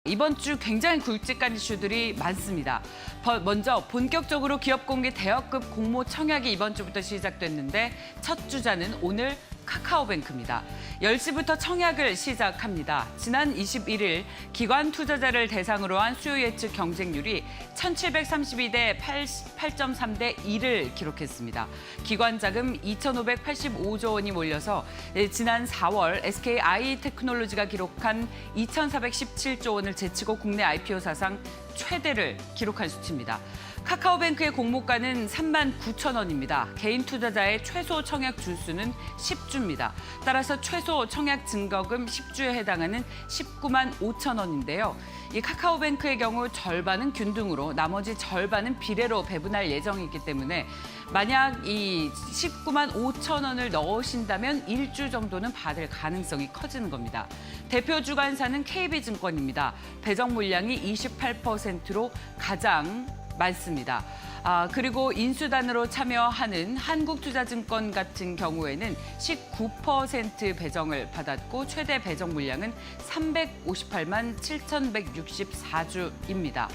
이번 주 굉장히 굵직한 이슈들이 많습니다. 먼저 본격적으로 기업 공개 대여급 공모 청약이 이번 주부터 시작됐는데 첫 주자는 오늘 카카오뱅크입니다. 10시부터 청약을 시작합니다. 지난 21일 기관 투자자를 대상으로 한 수요 예측 경쟁률이 1732대 8.3대 1을 기록했습니다. 기관 자금 2,585조 원이 몰려서 지난 4월 SK 아이테크놀로지가 기록한 2,417조 원을 제치고 국내 IPO 사상 최대를 기록한 수치입니다. 카카오뱅크의 공모가는 39,000원입니다. 개인 투자자의 최소 청약 주수는 10주입니다. 따라서 최소 청약 증거금 10주에 해당하는 19만 5천 원인데요. 이 카카오뱅크의 경우 절반은 균등으로 나머지 절반은 비례로 배분할 예정이기 때문에 만약 이 19만 5천 원을 넣으신다면 1주 정도는 받을 가능성이 커지는 겁니다. 대표 주관사는 KB증권입니다. 배정 물량이 28%로 가장 많습니다. 그리고 인수단으로 참여하는 한국투자증권 같은 경우에는 19% 배정을 받았고 최대 배정 물량은 358만 7,164주입니다.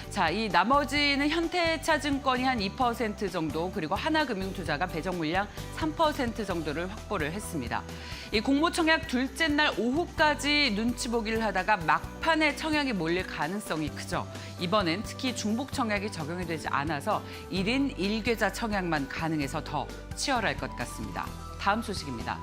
자, 이 나머지는 현대차증권이 한 2% 정도 그리고 하나금융투자가 배정 물량 3% 정도를 확보를 했습니다. 이 공모청약 둘째 날 오후까지 눈치 보기를 하다가 막판에 청약이 몰릴 가능성이 크죠. 이번엔 특히 중복 청약이 적용이 되지 않아서 1인 1계좌 청약만 가능해서 더 치열할 것 같습니다. 다음 소식입니다.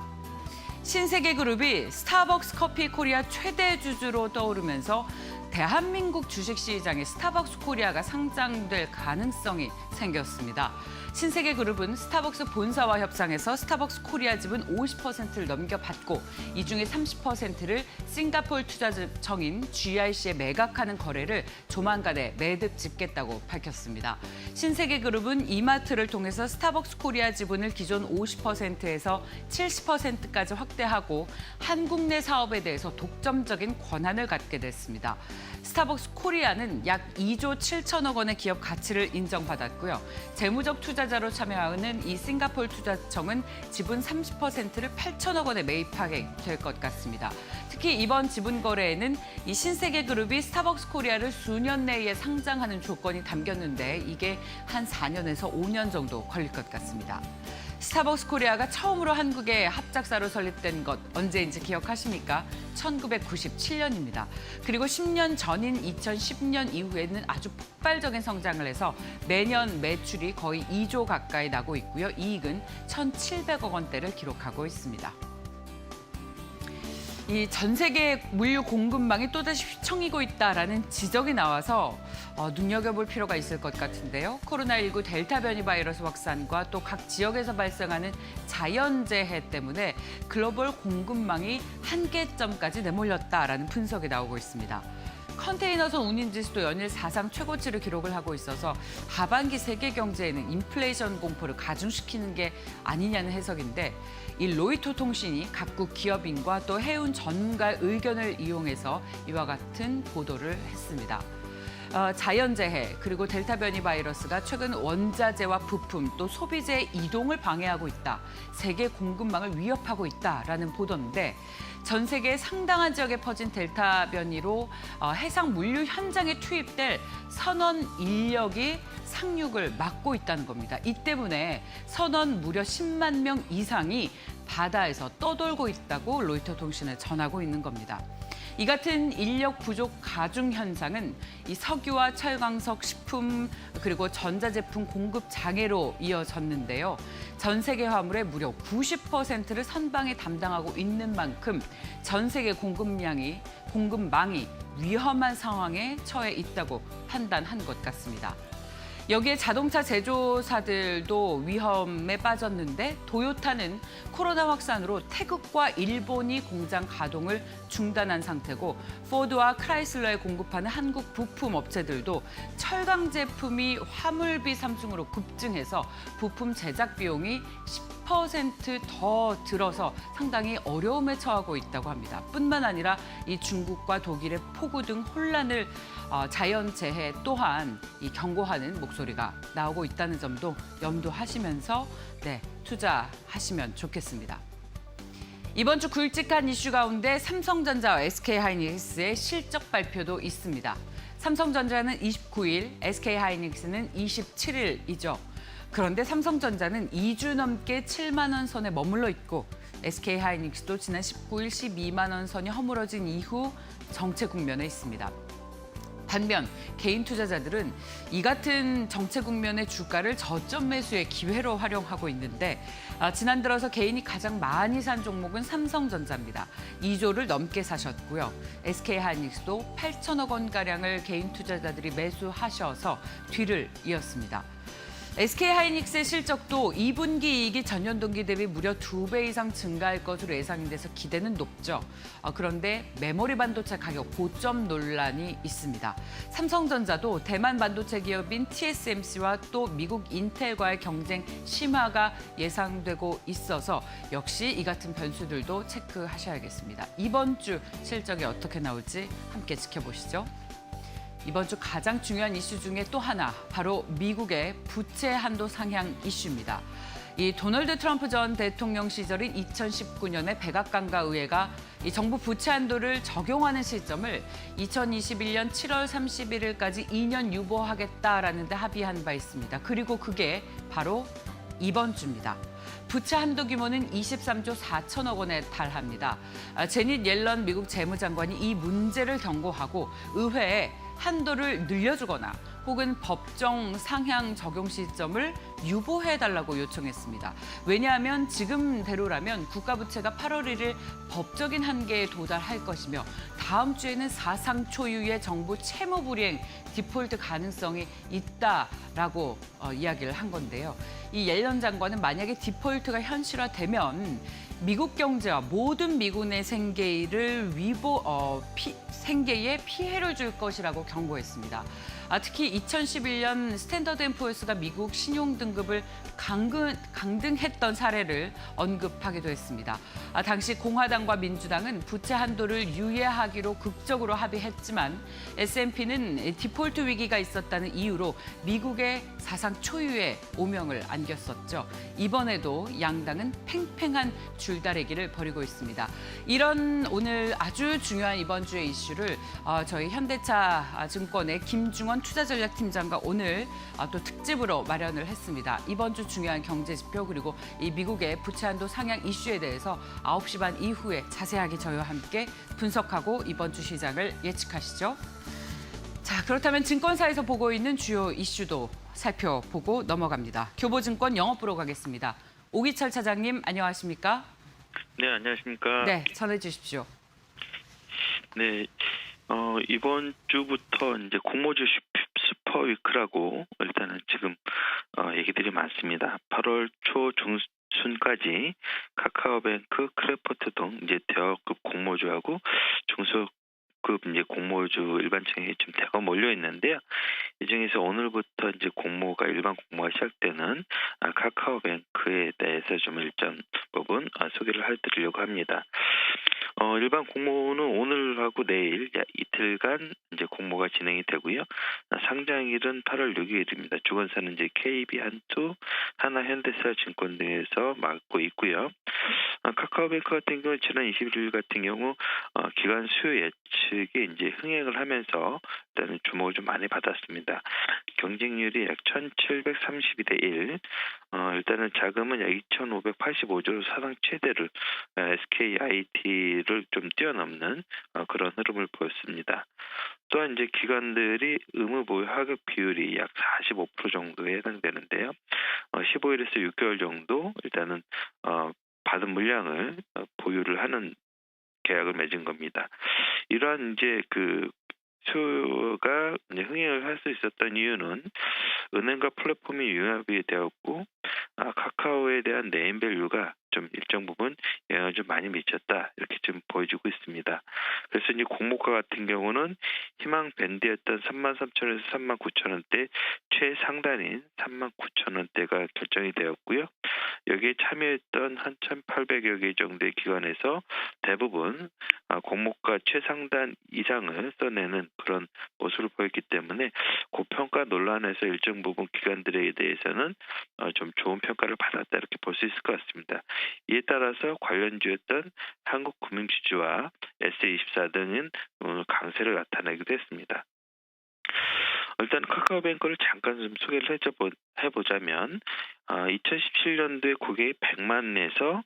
신세계그룹이 스타벅스 커피 코리아 최대 주주로 떠오르면서 대한민국 주식시장에 스타벅스 코리아가 상장될 가능성이 생겼습니다. 신세계그룹은 스타벅스 본사와 협상해서 스타벅스 코리아 지분 50%를 넘겨받고 이 중에 30%를 싱가포르 투자청인 GIC에 매각하는 거래를 조만간에 매듭 짓겠다고 밝혔습니다. 신세계그룹은 이마트를 통해서 스타벅스 코리아 지분을 기존 50%에서 70%까지 확대하고 한국 내 사업에 대해서 독점적인 권한을 갖게 됐습니다. 스타벅스 코리아는 약 2조 7천억 원의 기업 가치를 인정받았고요. 재무적 투자자로 참여하는 이 싱가포르 투자청은 지분 30%를 8천억 원에 매입하게 될 것 같습니다. 특히 이번 지분 거래에는 이 신세계그룹이 스타벅스 코리아를 수년 내에 상장하는 조건이 담겼는데 이게 한 4년에서 5년 정도 걸릴 것 같습니다. 스타벅스 코리아가 처음으로 한국에 합작사로 설립된 것 언제인지 기억하십니까? 1997년입니다. 그리고 10년 전인 2010년 이후에는 아주 폭발적인 성장을 해서 매년 매출이 거의 2조 가까이 나고 있고요. 이익은 1,700억 원대를 기록하고 있습니다. 이 전 세계 물류 공급망이 또다시 휘청이고 있다라는 지적이 나와서 눈여겨볼 필요가 있을 것 같은데요. 코로나19 델타 변이 바이러스 확산과 또 각 지역에서 발생하는 자연재해 때문에 글로벌 공급망이 한계점까지 내몰렸다라는 분석이 나오고 있습니다. 컨테이너선 운임 지수도 연일 사상 최고치를 기록을 하고 있어서 하반기 세계 경제에는 인플레이션 공포를 가중시키는 게 아니냐는 해석인데 이 로이터 통신이 각국 기업인과 또 해운 전문가의 의견을 이용해서 이와 같은 보도를 했습니다. 자연재해 그리고 델타 변이 바이러스가 최근 원자재와 부품 또 소비재의 이동을 방해하고 있다. 세계 공급망을 위협하고 있다라는 보도인데 전 세계 상당한 지역에 퍼진 델타 변이로 해상 물류 현장에 투입될 선원 인력이 상륙을 막고 있다는 겁니다. 이 때문에 선원 무려 10만 명 이상이 바다에서 떠돌고 있다고 로이터 통신에 전하고 있는 겁니다. 이 같은 인력 부족 가중 현상은 이 석유와 철강석, 식품 그리고 전자제품 공급 장애로 이어졌는데요. 전 세계 화물의 무려 90%를 선방에 담당하고 있는 만큼 전 세계 공급망이 위험한 상황에 처해 있다고 판단한 것 같습니다. 여기에 자동차 제조사들도 위험에 빠졌는데 도요타는 코로나 확산으로 태국과 일본이 공장 가동을 중단한 상태고 포드와 크라이슬러에 공급하는 한국 부품 업체들도 철강 제품이 화물비 상승으로 급증해서 부품 제작 비용이 10%더 들어서 상당히 어려움에 처하고 있다고 합니다. 뿐만 아니라 이 중국과 독일의 폭우 등 혼란을 자연재해 또한 이 경고하는 목소리가 나오고 있다는 점도 염두하시면서 투자하시면 좋겠습니다. 이번 주 굵직한 이슈 가운데 삼성전자와 SK하이닉스의 실적 발표도 있습니다. 삼성전자는 29일, SK하이닉스는 27일이죠. 그런데 삼성전자는 2주 넘게 7만 원 선에 머물러 있고 SK하이닉스도 지난 19일 12만 원 선이 허물어진 이후 정체 국면에 있습니다. 반면 개인 투자자들은 이 같은 정체 국면의 주가를 저점 매수의 기회로 활용하고 있는데 지난 들어서 개인이 가장 많이 산 종목은 삼성전자입니다. 2조를 넘게 사셨고요. SK하이닉스도 8천억 원가량을 개인 투자자들이 매수하셔서 뒤를 이었습니다. SK하이닉스의 실적도 2분기 이익이 전년 동기 대비 무려 2배 이상 증가할 것으로 예상이 돼서 기대는 높죠. 그런데 메모리 반도체 가격 고점 논란이 있습니다. 삼성전자도 대만 반도체 기업인 TSMC와 또 미국 인텔과의 경쟁 심화가 예상되고 있어서 역시 이 같은 변수들도 체크하셔야겠습니다. 이번 주 실적이 어떻게 나올지 함께 지켜보시죠. 이번 주 가장 중요한 이슈 중에 또 하나, 바로 미국의 부채 한도 상향 이슈입니다. 이 도널드 트럼프 전 대통령 시절인 2019년에 백악관과 의회가 이 정부 부채 한도를 적용하는 시점을 2021년 7월 31일까지 2년 유보하겠다라는 데 합의한 바 있습니다. 그리고 그게 바로 이번 주입니다. 부채 한도 규모는 23조 4천억 원에 달합니다. 제닛 옐런 미국 재무장관이 이 문제를 경고하고 의회에 한도를 늘려주거나 혹은 법정 상향 적용 시점을 유보해달라고 요청했습니다. 왜냐하면 지금대로라면 국가부채가 8월 1일 법적인 한계에 도달할 것이며 다음 주에는 사상 초유의 정부 채무 불이행 디폴트 가능성이 있다라고 이야기를 한 건데요. 이 옐런 장관은 만약에 디폴트가 현실화되면 미국 경제와 모든 미군의 생계를 생계에 피해를 줄 것이라고 경고했습니다. 특히 2011년 스탠더드 앤 푸어스가 미국 신용 등급을 강등했던 사례를 언급하기도 했습니다. 당시 공화당과 민주당은 부채 한도를 유예하기로 극적으로 합의했지만 S&P는 디폴트 위기가 있었다는 이유로 미국의 사상 초유의 오명을 안겼었죠. 이번에도 양당은 팽팽한 줄다리기를 벌이고 있습니다. 이런 오늘 아주 중요한 이번 주의 이슈를 저희 현대차 증권의 김중원 투자전략팀장과 오늘 또 특집으로 마련을 했습니다. 이번 주 중요한 경제 지표 그리고 이 미국의 부채 한도 상향 이슈에 대해서 9시 반 이후에 자세하게 저희와 함께 분석하고 이번 주 시장을 예측하시죠. 자, 그렇다면 증권사에서 보고 있는 주요 이슈도 살펴보고 넘어갑니다. 교보증권 영업부로 가겠습니다. 오기철 차장님, 안녕하십니까? 네, 안녕하십니까? 네, 전해 주십시오. 네, 이번 주부터 이제 공모주 슈퍼위크라고 일단은 지금 얘기들이 많습니다. 8월 초 중순까지 카카오뱅크, 크래프트 등 이제 대여급 공모주하고 중소급 이제 공모주 일반층이 좀 대거 몰려 있는데요. 이 중에서 오늘부터 이제 일반 공모가 시작되는 카카오뱅크에 대해서 좀 일정 부분 소개를 해드리려고 합니다. 일반 공모는 오늘하고 내일 이틀간 이제 공모가 진행이 되고요. 상장일은 8월 6일입니다. 주관사는 이제 KB한투, 하나현대사 증권 등에서 맡고 있고요. 카카오뱅크 같은 경우 지난 21일 같은 경우 기관 수요 예측이 이제 흥행을 하면서 일단은 주목을 좀 많이 받았습니다. 경쟁률이 약 1,732대 1. 일단은 자금은 약 2,585조로 사상 최대를 SKIT를 좀 뛰어넘는 그런 흐름을 보였습니다. 또한 이제 기관들이 의무 보유 하격 비율이 약 45% 정도에 해당되는데요. 15일에서 6개월 정도 일단은 받은 물량을 보유를 하는 계약을 맺은 겁니다. 이러한 이제 수요가 흥행을 할 수 있었던 이유는 은행과 플랫폼이 융합이 되었고 카카오에 대한 네임밸류가 좀 일정 부분 영향을 좀 많이 미쳤다 이렇게 좀 보여지고 있습니다. 그래서 이제 공모가 같은 경우는 희망 밴드였던 33,000원에서 39,000원대 최상단인 39,000원대가 결정이 되었고요. 여기에 참여했던 한 1,800여 개 정도의 기관에서 대부분 공모가 최상단 이상을 써내는 그런 모습을 보였기 때문에 고평가 논란에서 일정 부분 기관들에 대해서는 좀 좋은 평가를 받았다 이렇게 볼 수 있을 것 같습니다. 이에 따라서 관련주였던 한국금융지주와 S24 등은 오늘 강세를 나타내기도 했습니다. 일단 카카오뱅크를 잠깐 좀 소개를 해보자면 2017년도에 고객이 100만에서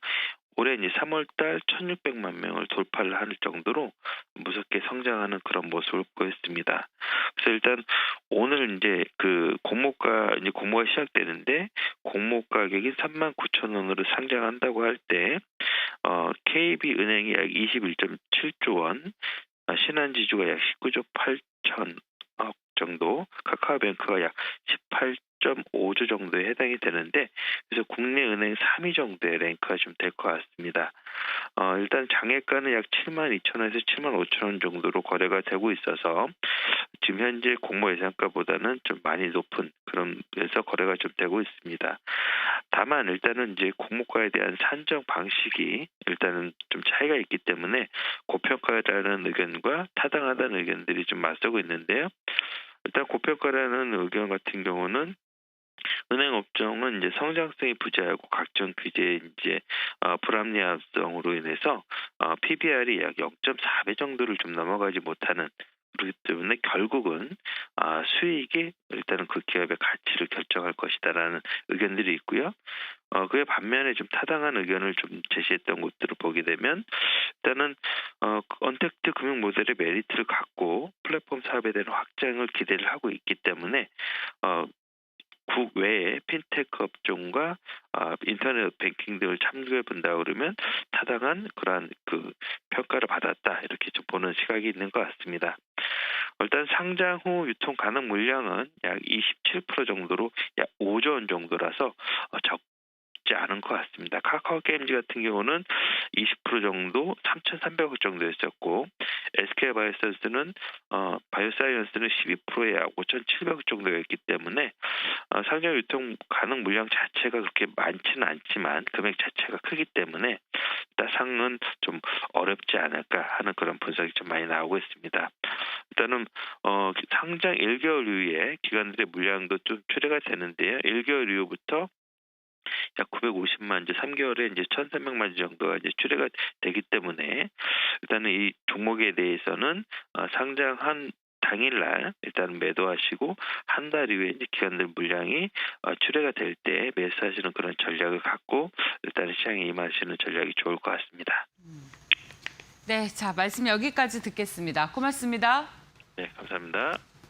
올해 이제 3월달 1,600만 명을 돌파를 할 정도로 무섭게 성장하는 그런 모습을 보였습니다. 그래서 일단 오늘 이제 그 공모가 시작되는데 공모 가격이 39,000원으로 상장한다고 할 때 KB은행이 약 21.7조 원, 신한지주가 약 19조 8천억 정도, 카카오뱅크가 약 18.5조 정도에 해당이 되는데, 그래서 국내 은행 3위 정도의 랭크가 좀 될 것 같습니다. 일단 장외가는 약 72,000원에서 75,000원 정도로 거래가 되고 있어서 지금 현재 공모 예상가보다는 좀 많이 높은 그런 데서 거래가 좀 되고 있습니다. 다만 일단은 이제 공모가에 대한 산정 방식이 일단은 좀 차이가 있기 때문에 고평가라는 의견과 타당하다는 의견들이 좀 맞서고 있는데요. 일단 고평가라는 의견 같은 경우는 은행 업종은 이제 성장성이 부재하고 각종 규제 이제 불합리성으로 인해서 PBR이 약 0.4배 정도를 좀 넘어가지 못하는, 그렇기 때문에 결국은 수익이 일단은 그 기업의 가치를 결정할 것이다라는 의견들이 있고요. 그에 반면에 좀 타당한 의견을 좀 제시했던 것들을 보게 되면 일단은 언택트 금융 모델의 메리트를 갖고 플랫폼 사업에 대한 확장을 기대를 하고 있기 때문에 국외의 핀테크 업종과 인터넷 뱅킹 등을 참고해 본다 그러면 타당한 그러한 그 평가를 받았다, 이렇게 좀 보는 시각이 있는 것 같습니다. 일단 상장 후 유통 가능 물량은 약 27% 정도로 약 5조 원 정도라서 적지 않은 것 같습니다. 카카오 게임즈 같은 경우는 20% 정도 3,300억 정도였었고, SK 바이오사이언스는 12%에 약 5,700억 정도였기 때문에 상장 유통 가능 물량 자체가 그렇게 많지는 않지만 금액 자체가 크기 때문에 따상은 좀 어렵지 않을까 하는 그런 분석이 좀 많이 나오고 있습니다. 일단은 상장 1개월 이후에 기관들의 물량도 좀 추례가 되는데요. 1개월 이후부터 약 950만 주, 3개월에 이제 1,300만 주 정도가 이제 추례가 되기 때문에 일단은 이 종목에 대해서는 상장한 당일날 일단 매도하시고 한 달 이후에 이제 기관들 물량이 추례가 될 때 매수하시는 그런 전략을 갖고 일단 시장에 임하시는 전략이 좋을 것 같습니다. 네, 자, 말씀 여기까지 듣겠습니다. 고맙습니다. 네, 감사합니다.